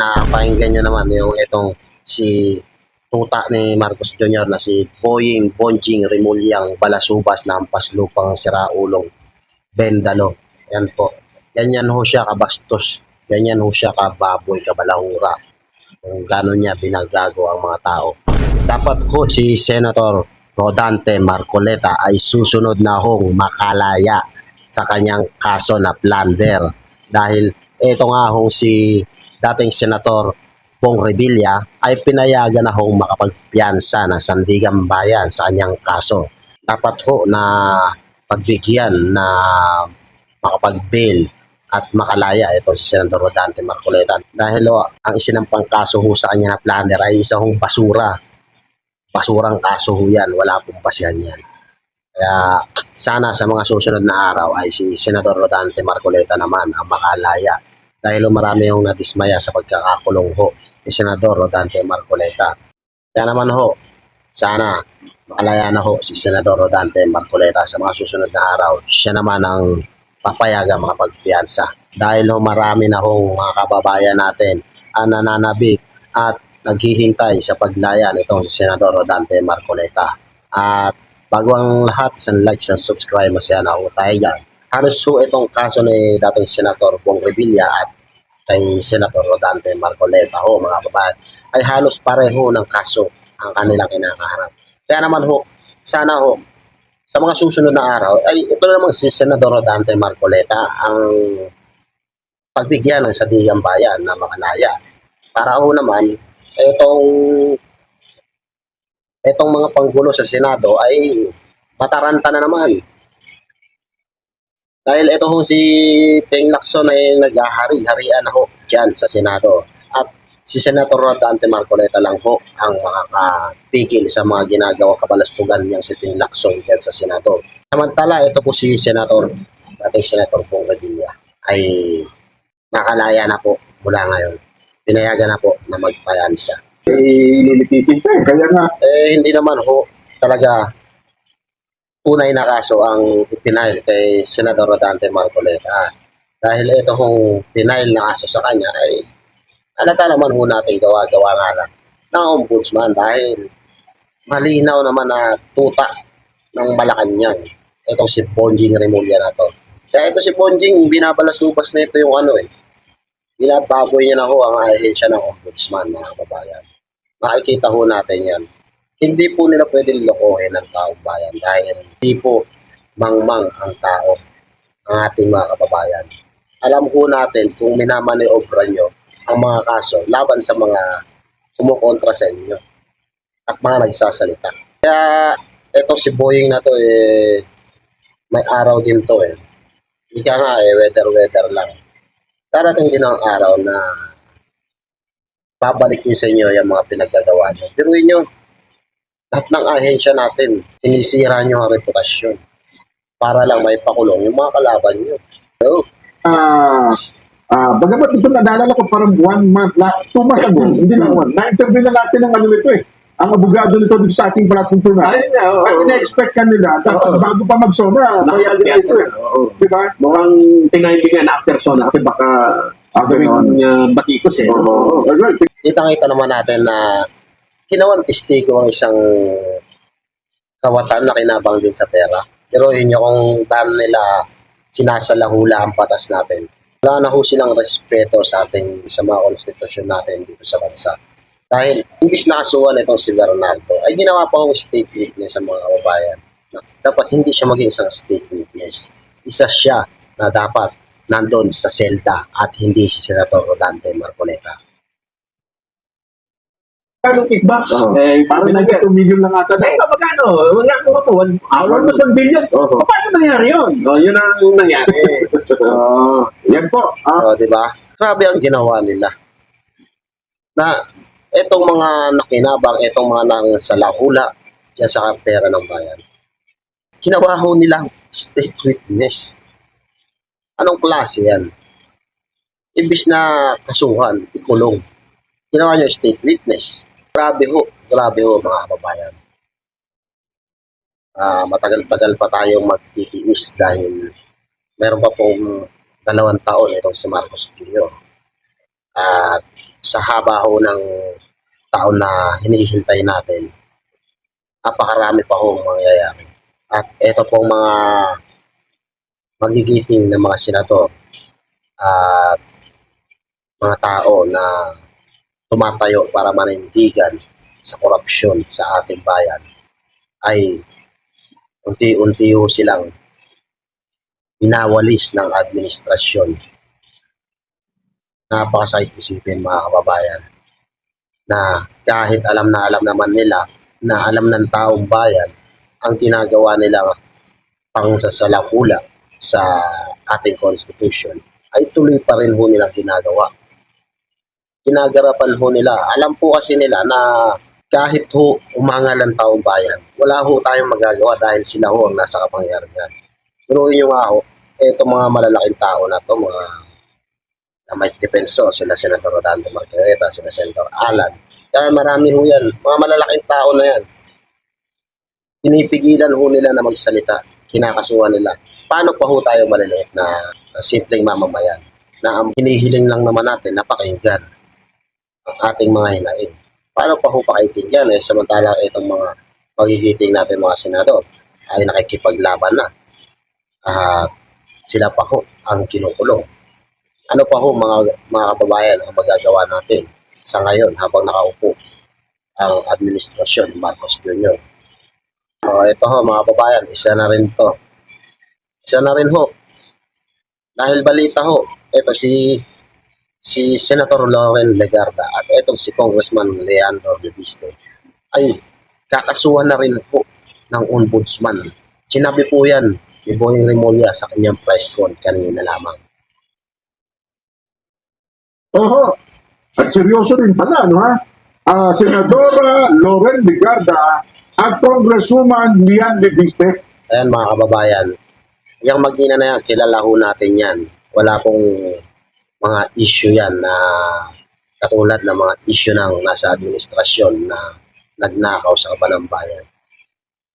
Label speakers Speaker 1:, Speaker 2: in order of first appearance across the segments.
Speaker 1: Napakinggan nyo naman yung itong si tuta ni Marcos Jr. na si Boying Bonjing Remulyang Balasubas na ampas lupang siraulong Bendalo. Yan po. Ganyan ho siya kabastos. Ganyan ho siya kababoy, kabalahura. Kung gano'n niya binagago ang mga tao. Dapat ho si Senator Rodante Marcoleta ay susunod na hong makalaya sa kanyang kaso na plunder. Dahil ito nga hong si dating Senator Bong Revilla ay pinayagan na hong makapagpiyansa ng Sandigan Bayan sa kanyang kaso. Dapat ho na pagbigyan na makapag-bail at makalaya ito si Senador Rodante Marcoleta. Dahil ang isinampang kaso ho sa kanya na plunder ay isa hong basura. Basurang kaso ho yan, wala pong basihan yan. Kaya sana sa mga susunod na araw ay si Senador Rodante Marcoleta naman ang makalaya. Dahil marami hong nadismaya sa pagkakakulong ho ni Senador Rodante Marcoleta. Kaya naman ho, sana makalaya na ho si Senador Rodante Marcoleta sa mga susunod na araw. Siya naman ang papayagan makapagpiyansa. Dahil ho marami na hong mga kababayan natin ang nananabik at naghihintay sa paglaya nitong si Senador Rodante Marcoleta. At bago ang lahat, isang like, isang subscribe, masaya na ho tayo dyan. Halos ho itong kaso ni dating Senator Bong Revilla at kay Senator Rodante Marcoleta ho mga kababayan ay halos pareho ng kaso ang kanilang kinakaharap. Kaya naman ho, sana ho, sa mga susunod na araw, ay ito namang si Senador Rodante Marcoleta ang pagbigyan ng Sandigan Bayan na makalaya. Para ho naman, itong mga panggulo sa Senado ay mataranta na naman. Dahil ito ho si Peng Lacson ay naghahari-harian na ho dyan sa Senado. At si Senator Rodante Marcoleta lang ho ang makakapigil sa mga ginagawa kabalastugan niyang si Peng Lacson dyan sa Senado. Samantala, ito po si dating Senator Bong Revilla ay nakalaya na po mula ngayon. Pinayagan na po na magpayansa.
Speaker 2: Lilitisin pa kaya nga.
Speaker 1: Hindi naman ho talaga tunay na kaso ang ipinail kay Senador Rodante Marcoleta. Dahil ito hong pinail na kaso sa kanya ay alata naman ho natin gawa-gawa nga lang ng ombudsman dahil malinaw naman na tuta ng Malacanang. Itong si Bonjing Remulla na to. Kaya ito si Bonjing, binabalasubas na ito yung binababoy niya na ho ang ahensya ng ombudsman, mga kababayan. Makikita ho natin yan. Hindi po nila pwedeng lokohin ang taong bayan dahil hindi po mangmang ang tao, ang ating mga kababayan. Alam po natin kung minamaniobra nyo ang mga kaso laban sa mga kumukontra sa inyo at mga nagsasalita. Kaya ito si Boying na to may araw din to Ika nga weather lang. Darating din ang araw na babalik din sa inyo yung mga pinaggagawa nyo. Biruin nyo, lahat ng ahensya natin, sinisira nyo ang reputasyon para lang may pakulong yung mga kalaban nyo. So,
Speaker 2: bagamat ito nadalala ko parang 1 month, 2 months ago, hindi na 1. Na-interview na natin ng nito ang abogado nito dito sa ating palatuntunan. At ina-expect ka nila, bago pa mag-sona, kaya ito Diba?
Speaker 3: Mukhang tinailingan after sona kasi baka gawing batikos
Speaker 1: Kita-kita naman natin na kinawang testigo ang isang kawatan na kinabang din sa pera. Pero yun yung kung paano nila sinasalahula ang batas natin. Wala na ho silang respeto sa mga konstitusyon natin dito sa bansa. Dahil imbis na kasuhan itong si Bernardo, ay ginawa pa hong state witness sa mga kababayan. Dapat hindi siya maging isang state witness. Isa siya na dapat nandun sa selda at hindi si Senator Rodante Marcoleta.
Speaker 3: Parang kickback.
Speaker 2: Parang nag-2 million lang ata.
Speaker 3: Magkano? Wala ko pa po. Almost 1 billion. Paano nangyari yun? Yun ang nangyari.
Speaker 2: Yan po.
Speaker 1: Diba? Grabe ang ginawa nila. Na etong mga nakinabang, etong mga nang salahula kaya sa pera ng bayan. Ginawa ho nilang state witness. Anong klase yan? Imbis na kasuhan, ikulong. Ginawa nyo state witness. Grabe ho mga kababayan. Matagal-tagal pa tayong magtitiis dahil meron pa pong 2 taon itong si Marcos Jr. At sa haba ho ng taon na hinihintay natin, napakarami pa hong mangyayari. At ito pong mga magigiting na mga senador at mga tao na tumatayo para manindigan sa korupsyon sa ating bayan ay unti-unti ho silang binawalis ng administrasyon. Napakasakit isipin mga kababayan na kahit alam na alam naman nila na alam ng taong bayan ang ginagawa nilang pangsasalakula sa ating constitution ay tuloy pa rin ho nilang ginagawa. Ginagarapan ho nila. Alam po kasi nila na kahit ho umangal ang taong bayan, wala ho tayong magagawa dahil sila ho ang nasa kapangyarihan. Pero yun nga ho, itong mga malalaking tao na to, mga na may depenso, sila Senator Rodante Marqueta, sila Senator Alan. Kaya marami ho yan, mga malalaking tao na yan. Pinipigilan ho nila na magsalita, kinakasuhan nila. Paano pa ho tayo maliliit na simpleng mamamayan na ang hinihiling lang naman natin na pakinggan ang ating mga hinaing. Paano pa ho pakikinggan samantala itong mga magigiting natin mga senador ay nakikipaglaban na at sila pa ho ang kinukulong. Ano pa ho mga kababayan ang magagawa natin sa ngayon habang nakaupo ang administrasyon Marcos Jr. Ito ho mga kababayan, isa na rin to. Isa na rin ho. Dahil balita ho, ito si Senator Loren Legarda at itong si Congressman Leandro Leviste ay kakasuhan na rin po ng ombudsman. Sinabi po yan ni Boying Remulla sa kanyang press con kanina lamang.
Speaker 2: Oho. At seryoso rin pala, no ha? Senadora Loren Legarda at Congresswoman Lian Leviste.
Speaker 1: Ayan mga kababayan, yung mag-ina na yan, kilala ho natin yan. Wala pong mga issue yan na katulad ng mga issue ng nasa administrasyon na nagnakaw sa kaban ng bayan.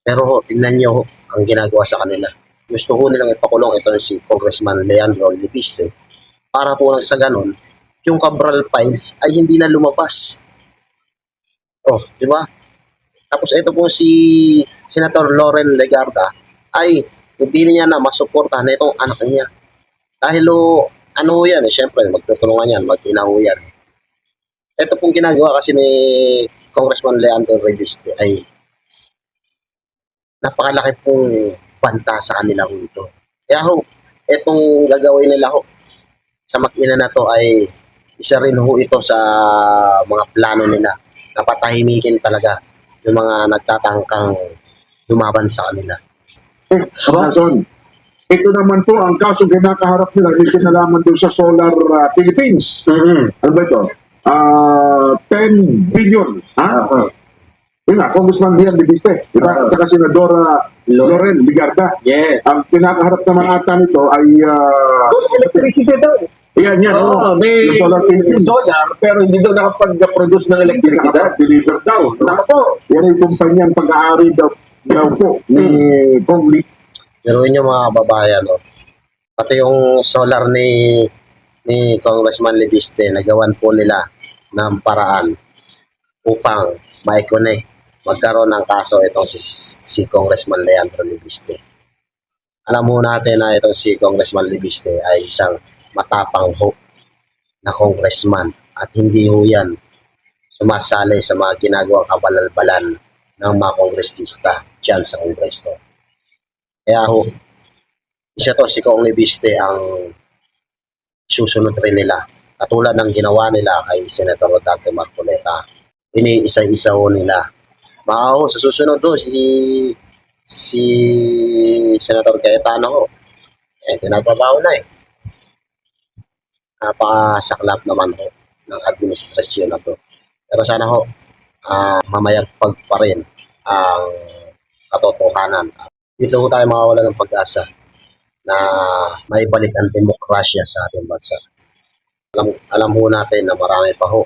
Speaker 1: Pero ho, tingnan nyo ho, ang ginagawa sa kanila. Gusto ho nilang ipakulong ito si Congressman Leandro Leviste para po lang sa ganon, yung Cabral files ay hindi na lumabas. Oh, di ba? Tapos ito po si Senator Loren Legarda ay hindi niya na masuportahan itong anak niya. Dahil ano yan syempre magtutulungan yan, mag-ina yan. Ito pong ginagawa kasi ni Congressman Leandro Leviste ay napakalaki pong banta sa kanila ho ito. Kaya ho, itong gagawin nila ho sa mag-ina na to ay isa rin ho ito sa mga plano nila na patahimikin talaga yung mga nagtatangkang lumaban sa kanila.
Speaker 2: Rason. Ito naman po ang kaso kinakaharap nila yung kinalaman doon sa Solar Philippines. Ano ba ito? 10 billion. Yun nga, Congressman Lian Leviste. Diba? At saka Senadora Loren Legarda.
Speaker 3: Yes.
Speaker 2: Ang kinakaharap naman ata nito ay...
Speaker 3: Electricity daw.
Speaker 2: Yan.
Speaker 3: May
Speaker 2: Yung Solar Philippines.
Speaker 3: solar, pero hindi daw nakapag-produce ng electricity.
Speaker 2: Deliver daw.
Speaker 3: Nako po.
Speaker 2: Yan yung kumpanyang pag-aari daw po ni Kong Lee.
Speaker 1: Pero yun yung mga babayan, pati yung solar ni Congressman Leviste, nagawan po nila ng paraan upang ma-connect, magkaroon ng kaso itong si Congressman Leandro Leviste. Alam mo natin na itong si Congressman Leviste ay isang matapang ho na congressman at hindi ho yan sumasali sa mga ginagawang kabalal-balan ng mga kongresista dyan sa kongreso. Kaya ho, isa to si Kong Leviste ang susunod rin nila. Katulad ng ginawa nila kay Senator Rodante Marcoleta. Iniisa-isa ho nila. Baka ho, sa susunod ho, si Senator Cayetano ho. Tinatrabaho na napakasaklap naman ho ng administrasyon na to. Pero sana ho, mamayagpag pa rin ang katotohanan. Dito ho tayo mawawala ng pag-asa na may balik ang demokrasya sa ating bansa. Alam ho natin na marami pa ho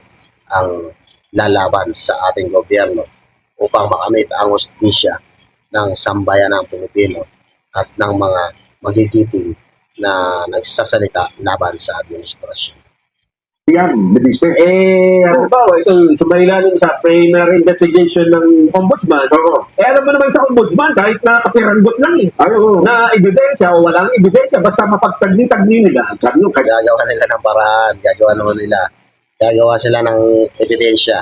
Speaker 1: ang lalaban sa ating gobyerno upang makamit ang hustisya ng sambayanang Pilipino at ng mga magigiting na nagsasalita laban sa administrasyon.
Speaker 2: Yan, Libiste.
Speaker 3: Ano ba, ito, sumailalim sa primary investigation ng ombudsman.
Speaker 2: Oo.
Speaker 3: Alam mo naman sa ombudsman, kahit nakapiranggot lang
Speaker 2: Ay, oo.
Speaker 3: na ebidensya o walang ebidensya, basta mapagtagni-tagni nila. Sabi nyo,
Speaker 1: Gagawa nila ng paraan, gagawa sila ng ebidensya.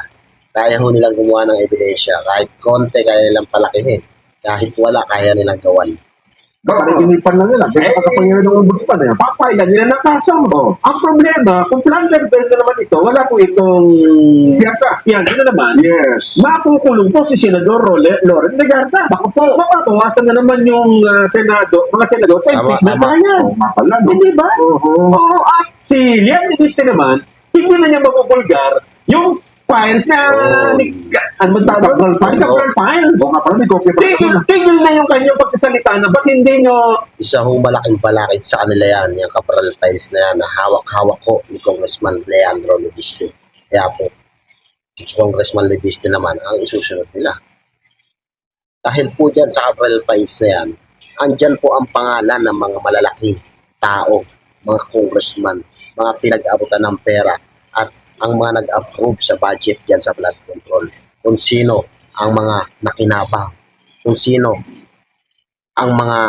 Speaker 1: Kaya ho nilang gumawa ng ebidensya. Kahit konti, kaya nilang palakihin. Kahit wala, kaya nilang gawan.
Speaker 2: Baka naginipan lang nila. Kaya kapangyarihan ng ombudsman.
Speaker 3: papailan nila ng kaso.
Speaker 2: Oo.
Speaker 3: Ang problema, kung plunder bill na naman ito, wala po itong
Speaker 2: Piyasa.
Speaker 3: yan, na naman,
Speaker 2: Yes.
Speaker 3: makukulong po si Senador Loren Legarda. Baka po, mapapawasan na naman yung mga senador sa
Speaker 1: Tama,
Speaker 3: impeachment
Speaker 1: tama.
Speaker 3: na yan.
Speaker 2: Oo, nga pala, no?
Speaker 3: Hindi ba?
Speaker 2: Oo.
Speaker 3: Oo, at si Liam Niviste naman, hindi na niya mabubulgar yung files na
Speaker 1: Oh.
Speaker 3: ano ba tawag? Capital files.
Speaker 2: Oo nga pala, may kopya pa.
Speaker 3: Tigil na yung kanyang pagsasalita na ba't hindi nyo
Speaker 1: Isa ho malaking balakid sa kanila yan, yung Cabral Files na yan, na hawak-hawak ko ni Congressman Leandro Libiste. Kaya po, si Congressman Libiste naman, ang isusunod nila. Dahil po dyan sa Cabral Files na yan, andyan po ang pangalan ng mga malalaking tao, mga congressman, mga pinag-abutan ng pera, at ang mga nag-approve sa budget dyan sa flood control. Kung sino ang mga nakinabang, kung sino ang mga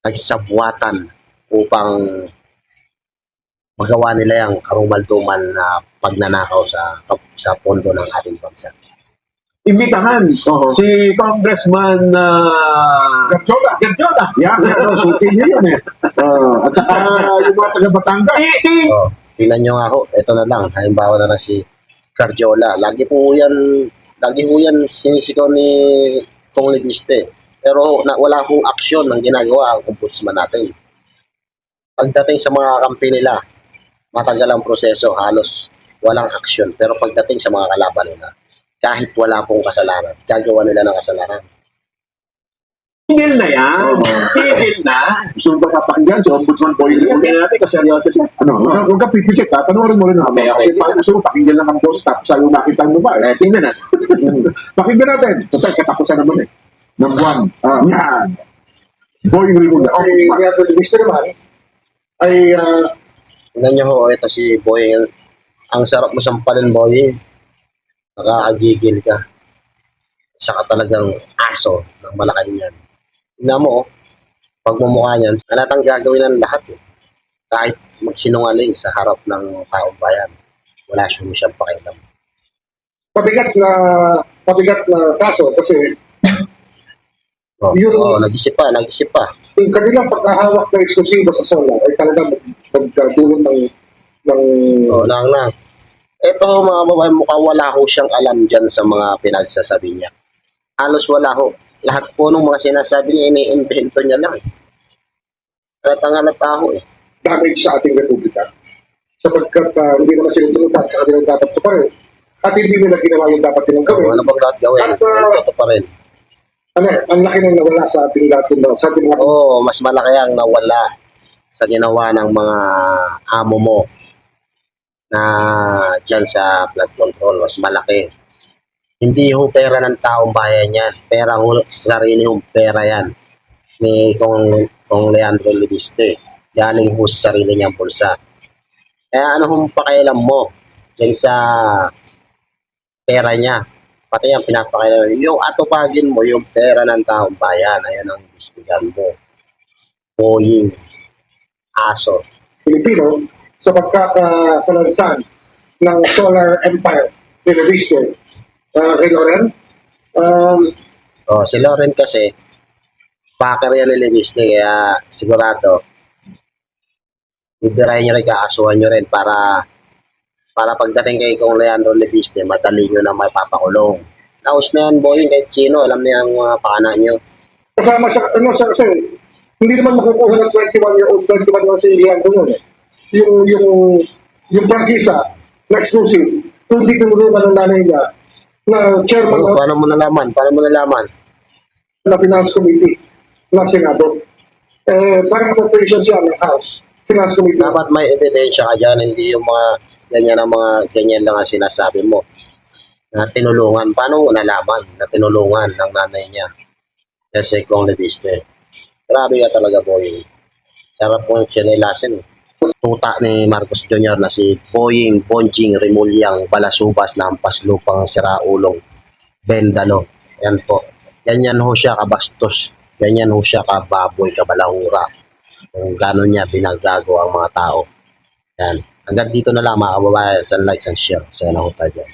Speaker 1: nagsabuatan upang magawa nila yung karumalduman na pagnanakaw sa pondo ng ating bansa.
Speaker 3: imbitahan
Speaker 2: Oo.
Speaker 3: si Congressman
Speaker 2: Garjola.
Speaker 3: Gerjola?
Speaker 2: Yan, sutin niya yun eh. At saka yung mga taga Batangas.
Speaker 1: Oh, tingnan nyo nga ho, ito na lang, halimbawa na lang si Cardiola. Lagi ho yan sinisigaw ni Kong Libiste. Pero wala hong aksyon ng ginagawa ang ombudsman natin. Pagdating sa mga kampi nila, matagal ang proseso, halos walang aksyon. Pero pagdating sa mga kalaban nila, kahit wala pong kasalanan, gagawa nila ng kasalanan.
Speaker 3: Tigil na yan.
Speaker 2: Oo.
Speaker 3: Tigil na.
Speaker 2: Gusto mo ba kapakinggan si Ombudsman Boyle?
Speaker 3: Tigil natin kasi seryoso siya.
Speaker 2: Ano, huwag ka pipikit ha. Panoorin mo rin naman.
Speaker 3: Okay.
Speaker 2: Kasi parang gusto mo, pakinggan lang ang boss, tapos ayaw nakita mo ba?
Speaker 3: Tingnan na.
Speaker 2: Pakinggan natin. Kasi katapusan naman eh. Ng buwan. Yan. Boy Rimula.
Speaker 4: Ay, Renato Libiste naman, ay
Speaker 1: Tingnan nyo ho, ito si Boying. Ang sarap mo sampalin, Boying. Nakakagigil ka. Isa ka talagang aso ng malaking yan. Tingnan mo, pagmumukha niyan, halatang gagawin ng lahat. Kahit magsinungaling sa harap ng taong bayan. Wala siyang pakialam.
Speaker 4: pabigat na kaso kasi
Speaker 1: Nag-isip pa.
Speaker 4: yung kanilang pagkahawak ng eksklusibo sa solar ay talagang magdulot ng
Speaker 1: Lang. Ito ho, mga babae, mukhang wala ho siyang alam dyan sa mga pinagsasabi niya. Halos wala ho. Lahat po ng mga sinasabi niya, ini-invento niya lang. Halata ho eh.
Speaker 4: damage sa ating republika sapagkat hindi naman sila tumutan sa kanilang dapat tuparin at hindi nila ginawa yung dapat nilang gawin.
Speaker 1: Ano bang dapat gawin? Ito pa rin.
Speaker 4: Ang laki nang nawala sa ating dating sa ating mga
Speaker 1: Oo, mas malaki ang nawala sa ginawa ng mga amo mo na dyan sa flood control. Mas malaki. Hindi ho pera ng taong bayan yan. Pera ho, sarili hong pera yan. Ni Kong Leandro Libiste. Galing ho sa sarili niyang bulsa. Kaya ano hong pakialam mo dyan sa pera niya? Pati ang pinapakailan, yung atupagin mo yung pera ng taong bayan. Ayun ang investigan mo. Boying. Aso.
Speaker 4: Pilipino sa pagkakasalansan ng Solar Empire ni Libiste. Kay Loren,
Speaker 1: Si Loren kasi, backer yan ni Libiste, kaya sigurado, bibirahin nyo rin, kaasuhan nyo rin para pagdating kay Kong Leandro Libiste, madali nyo na mapapakulong. Naus na yan, Boying, kahit sino, alam na yung mga pakana nyo.
Speaker 4: kasama siya, siya kasi, hindi naman makukuha ng 21-year-old, 21 si Ilian doon eh. Yung prangkisa na exclusive, hindi tinulungan ng nanay niya na chairman
Speaker 1: Ano, paano mo nalaman?
Speaker 4: na Finance Committee ng Senado. Parang appropriation siya ng House, Finance Committee.
Speaker 1: Dapat may ebidensya ka dyan, hindi yung mga ganyan lang ang sinasabi mo. Na tinulungan. Paano mo nalaman na tinulungan ng nanay niya? Kasi Kong Libiste. Grabe ka talaga, Boying. Sarap mong sinailasin eh. tuta ni Marcos Jr. na si Boying Bonjing Remulyang Balasubas na ampas lupang siraulong Bendalo. Yan po. Ganyan ho siya kabastos. Ganyan ho siya kababoy, kabalahura. Kung gano'n niya binagago ang mga tao. Yan. Hanggang dito na lang mga kababayan. Sa like, sa share. Sana ho tayo dyan.